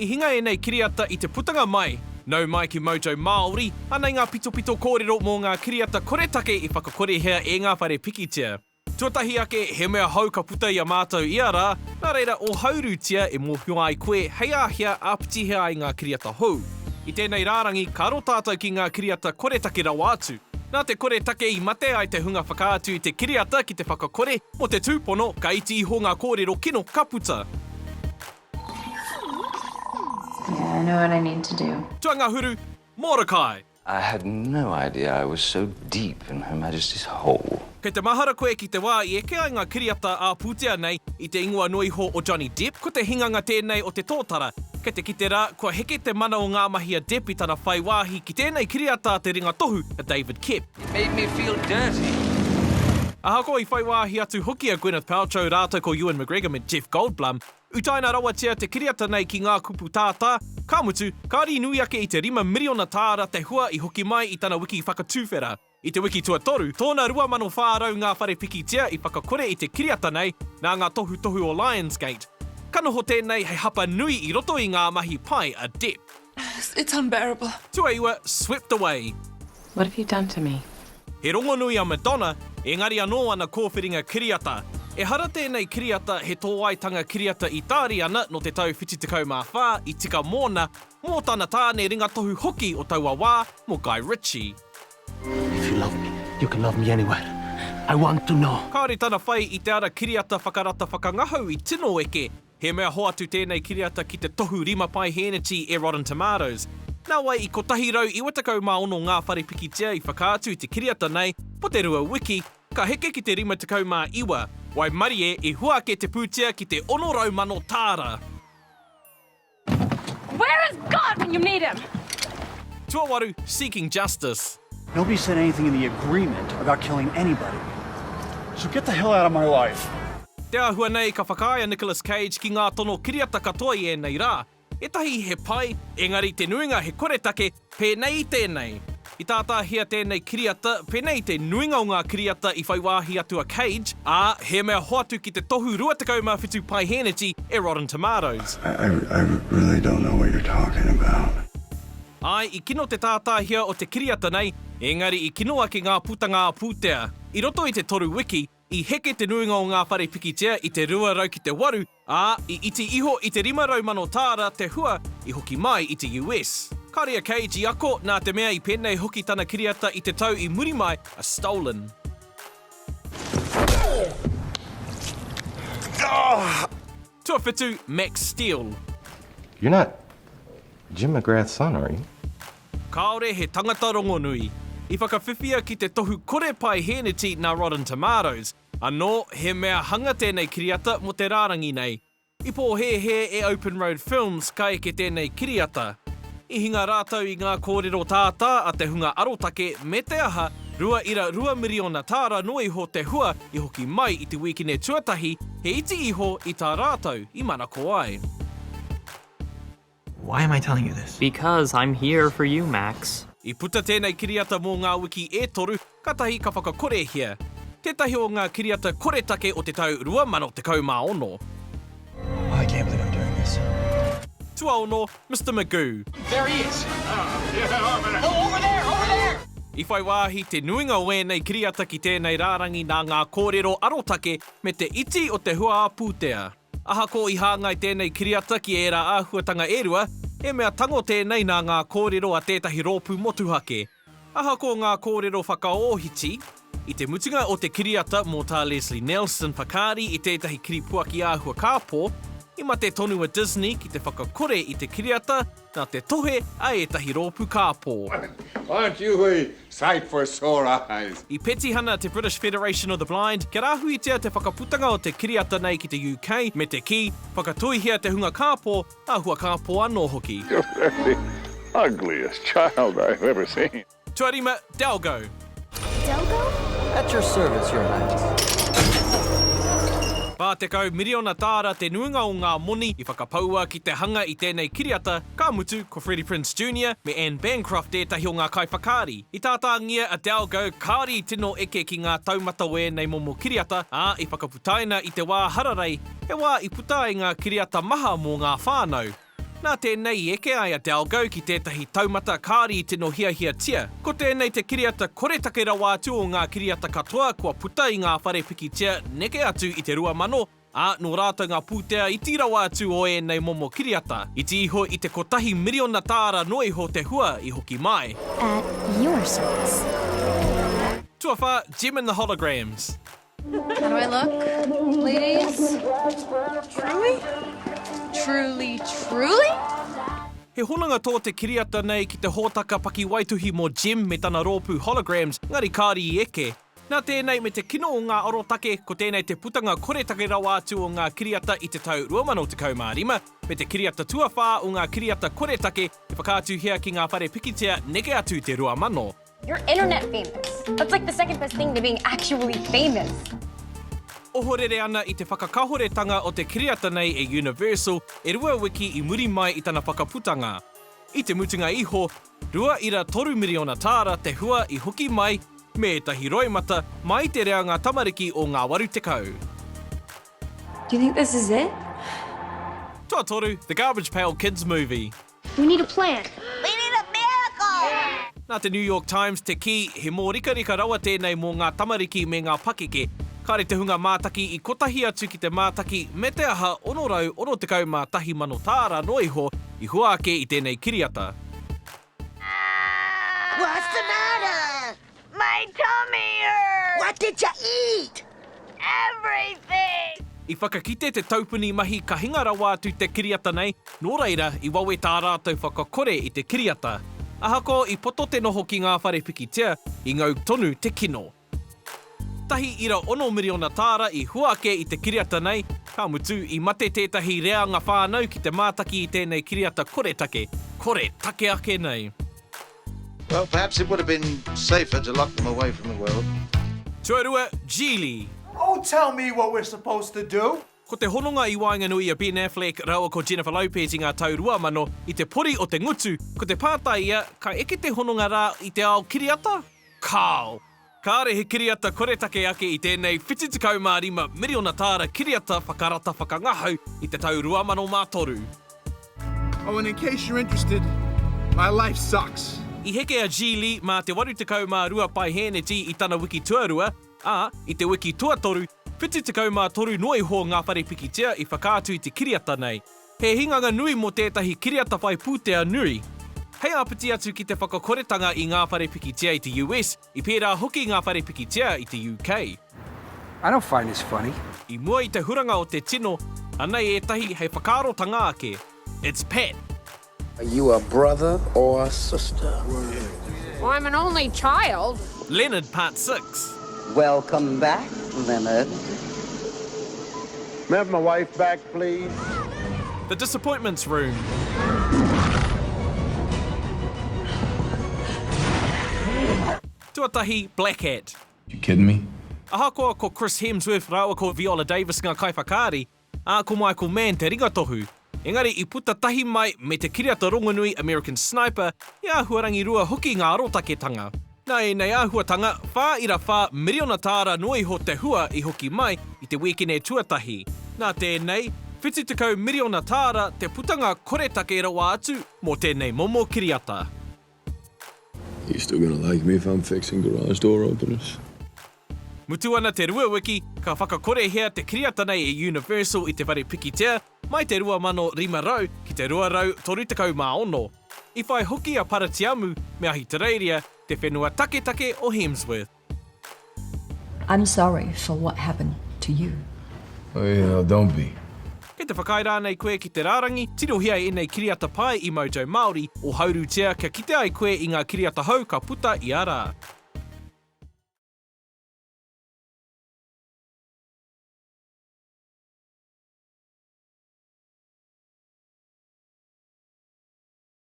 I hinga e nei kiriata I te putanga mai. Nau mai ki Mojo Māori, anei ngā pito kōrero mō ngā kiriata koretake I whakakore hea e ngā whare pikitia. Tuatahi ake he mea hau ka puta I a mātou I a rā, nā reira o haurutia e mōhio ai koe hei ahia āpitihea ai ngā kiriata hou. I tēnei rārangi, ka aro tātou ki ngā kiriata koretake rawa atu. Nā te koretake I mate ai te hunga whakaatu I te kiriata ki te whakakore, mo te tūpono ka iti iho ngā kōrero kino ka puta. Yeah, I know what I need to do. Tuanga huru, Morokai. I had no idea I was so deep in Her Majesty's hole. Kei te mahara koe ki te wā I eke ai ngā kiriata a pūtea nei I te ingoa noiho o Johnny Depp, ko te hinganga tēnei o te tōtara. Kei te kite rā, kua heke te mana o ngā mahi a Depp I tana whai wāhi ki tēnei kiriata te ringa tohu a David Kep. It made me feel dirty. Ahako I whai wāhi atu hoki a Gwyneth Paltrow rātou ko Ewan McGregor me Jeff Goldblum. Utaina rawa tia te kiriata nei ki ngā kupu tātā. Ka mutu, kāri nui ake I te 5 miriona tāra te hua I hoki mai I tana wiki whakatūwhera. I te wiki tuatoru, tōna 2,000 whārau ngā whare pikitia I whakakore I te kiriata nei nā ngā tohu o Lionsgate. Kanoho tēnei hei hapa nui I roto I ngā mahi pai a Depp. It's unbearable. Tua iwa swept away. What have you done to me? He rongo nui a Madonna, engari anō ana kōwhiringa kiriata. E hara tēnei kiriata he tōaitanga kiriata I tāri ana no te tau 74 I tika mōna, mō tāna tāne ringa tohu hoki o taua wā mō Guy Ritchie. If you love me, you can love me anywhere. I want to know. Kāre tāna whai I te ara kiriata whakarata whakangahau I tino eke. He mea hoatu tēnei kiriata ki te tohu rima pai hēneti e Rotten Tomatoes. Nā wai I kotahi rau 26 ngā whare pikitia I whakaatu I te kiriata nei, po te rua wiki, ka heke ki te 59, wai marie e huake te pūtia ki te 600 tāra. Where is God when you need him? Tuawaru, seeking justice. Nobody said anything in the agreement about killing anybody. So get the hell out of my life. Te ahua nei ka whakaia Nicolas Cage ki ngā tono kiriata katoa I nei rā. E tahi he pai, engari te nuinga he koretake, pēnei tēnei. I tātāhia tēnei kiriata, pēnei te nuinga o ngā kiriata I whaiwāhi atu a Cage, ā, he mea hoatu ki te tohu 27 pai hēneti e Rotten Tomatoes. I really don't know what you're talking about. Ai, I kino te tātāhia o te kiriata nei, engari I kino ake ngā putanga a pūtea. I roto I te toru wiki, I heke te nuinga o ngā whare pikitia I te 2 rau ki te 8, ā, I iti iho I te 500 tāra te hua I hoki mai I te US. Kāre a Cage I ako nā te mea I pēnei hoki tana kiriata I te tau I muri mai a stolen. Tuawhitu, Max Steel. You're not Jim McGrath's son, are you? Kāore he tangata rongonui. I whakawhiwhia ki te tohu kore pai hēneti nā Rotten Tomatoes. Anō, he mea hanga tēnei kiriata mo te rārangi nei. I pō he e Open Road Films ka eke tēnei kiriata. I hinga rātau I ngā kōrero tātā a te hunga arotake me te aha 2 miriona tāra no iho te hua I hoki mai I te wikine tuatahi he iti iho I tā rātau I manako ai. Why am I telling you this? Because I'm here for you, Max. I puta tēnei kiriata mō ngā wiki e toru, katahi ka whakakore hea. Tētahi o ngā kiriata koretake o te tau 2010. I can't believe I'm doing this. Tuaono, Mr. Magoo. There he is. Over there! I whai wāhi te nuinga o nei kiriata ki tēnei rārangi nā ngā kōrero arotake me te iti o te hua a pūtea. Ahako I hāngai tēnei kiriata ki e rā āhuatanga erua, e mea tango tēnei nā ngā kōrero a tētahi rōpū motuhake. Ahako ngā kōrero whakaōhiti, I te mutunga o te kiriata mō tā Leslie Nelson whakaari I tētahi kiripuaki āhua kāpō, I mate tonu a Disney ki te whakakore I te kiriata, nā te tohe a etahi rōpū kāpō. Aren't you a sight for sore eyes? I petihana te British Federation of the Blind, kia rāhuitia te whakaputanga o te kiriata nei ki te UK me te ki, whakatuihia te hunga kāpō, āhua kāpō anō hoki. You're the ugliest child I've ever seen. Tuarima, Delgo. At your service, Your Majesty. Pātekau miriona tāra te nuinga o ngā moni I whakapaua ki te hanga I tēnei kiriata, ka mutu ko Freddie Prinze Jr. me Anne Bancroft ētahi o ngā kaiwhakaari. I tātāngia a Delgo, kāri tino eke ki ngā taumata o nei momo kiriata, ā I whakaputaina I te wā hararei, he wā I puta I ngā kiriata maha mō ngā whānau. Nā tēnei eke ai a Dalgo ki tētahi taumata kāri i tino hiahiatia. Ko tēnei te kiriata koretake rawa atu o ngā kiriata katoa kua puta i ngā whare pikitia neke atu i te rua mano, a nō rātou ngā pūtea i tī rawa atu o nei momo kiriata. I ti iho i te kotahi miriona tāra noi ho te hua i hoki mai. At your service. Tuawha, Jim and the Holograms. How do I look, ladies? Truly? He honanga tō te kiriata nei ki te hōtaka paki waituhi mō Jim me tana rōpū holograms, ngari kāri I eke. Nā tēnei me te kino o ngā arotake, ko tēnei te putanga koretake rawa atu o ngā kiriata I te tau 2025, me te kiriata tuawha o ngā kiriata koretake, e whakaatu hea ki ngā whare pikitia neke atu te rua mano. You're internet famous. That's like the second best thing to being actually famous. Ohorere ana I te whakakahoretanga o te kiriata nei e Universal, e rua wiki I muri mai I tana whakaputanga. I te mutunga iho, 2.3 miriona tāra te hua I hoki mai, me tahi roimata, mai te reanga tamariki o ngā waru tekau. Do you think this is it? Toa toru, the Garbage Pail Kids movie. We need a plan. Nā te New York Times te ki, he mō rika rawa tēnei mō ngā tamariki me ngā pakeke. Kāre te hunga mātaki I kotahi atu ki te mātaki me te aha ono rau ono tekau mā tahi mano tāra noiho I hua ake I tēnei kiriata. What's the matter? My tummy hurts. What did you eat? Everything. I whakakite te taupuni mahi ka hinga rawa atu te kiriata nei, nō reira I wawe tā rātou whakakore I te kiriata. Ahako I poto te noho ki ngā whare pikitia, I ngau tonu te kino. Tahi ira 1 miriona tāra I hua ake I te kiriata nei, ka mutu I mate tētahi reanga whānau ki te mātaki I tēnei kiriata koretake. Koretake ake nei. Well, perhaps it would have been safer to lock them away from the world. Tuarua, Geely. Oh, tell me what we're supposed to do. Ko te hononga I wainganui a Ben Affleck rawa ko Jennifer Lopez I ngā tau rua mano, I te pori o te ngutu, ko te pātai ia, ka eke te hononga rā I te ao kiriata? Kāo! Kāre he kiriata koretake ake I tēnei 75 miriona tāra kiriata whakarata whakangahau I te tau rua mano mātoru. Oh, and in case you're interested, my life sucks. I heke a Geely mā te 82 pai hēneti I tana wiki tuarua, I te wiki tuatoru, 73 noi ho ngā whare pikitia I whakaatu I te kiriata nei. He hinganga nui mō tētahi kiriata whai pūtea nui. Hei apiti atu ki te whakakoretanga I ngā whare pikitia I te US, I pērā hoki ngā whare pikitia I te UK. I don't find this funny. I mua I te huranga o te tino, anei etahi hei whakarotanga ake. It's Pat. Are you a brother or a sister? Well, I'm an only child. Leonard Part 6. Welcome back, Leonard. May I have my wife back, please? The Disappointments Room. Tuatahi, Black Hat. You kidding me? Ahakoa ko Chris Hemsworth rawa ko Viola Davis ngā kaiwhakaari, a ko Michael Mann te ringatohu. Engari I puta tahi mai me te kiriata rongonui American Sniper, I āhuarangi rua hoki ngā arotaketanga. Nei āhuatanga, whā miriona tāra noi ho te hua I hoki mai I te wekene tuatahi. Nā tēnei, 70 miriona tāra te putanga koretake rawa atu mō tēnei momo kiriata. You still gonna like me if I'm fixing garage door openers? Mutu ana te rua wiki, ka whakakore hea te kiriata nei e Universal I te whare pikitea, mai te 2.5 ki te 2.36. I whai hoki a paratiamu me ahi te reiria, te whenua take o Hemsworth. I'm sorry for what happened to you. Oh yeah, don't be. Kei te whakaira nei koe ki te rārangi, tino hia I nei kiriata pai I Mojo Māori, o hauru tia kia kite ai koe I ngā kiriata hau ka puta I ara.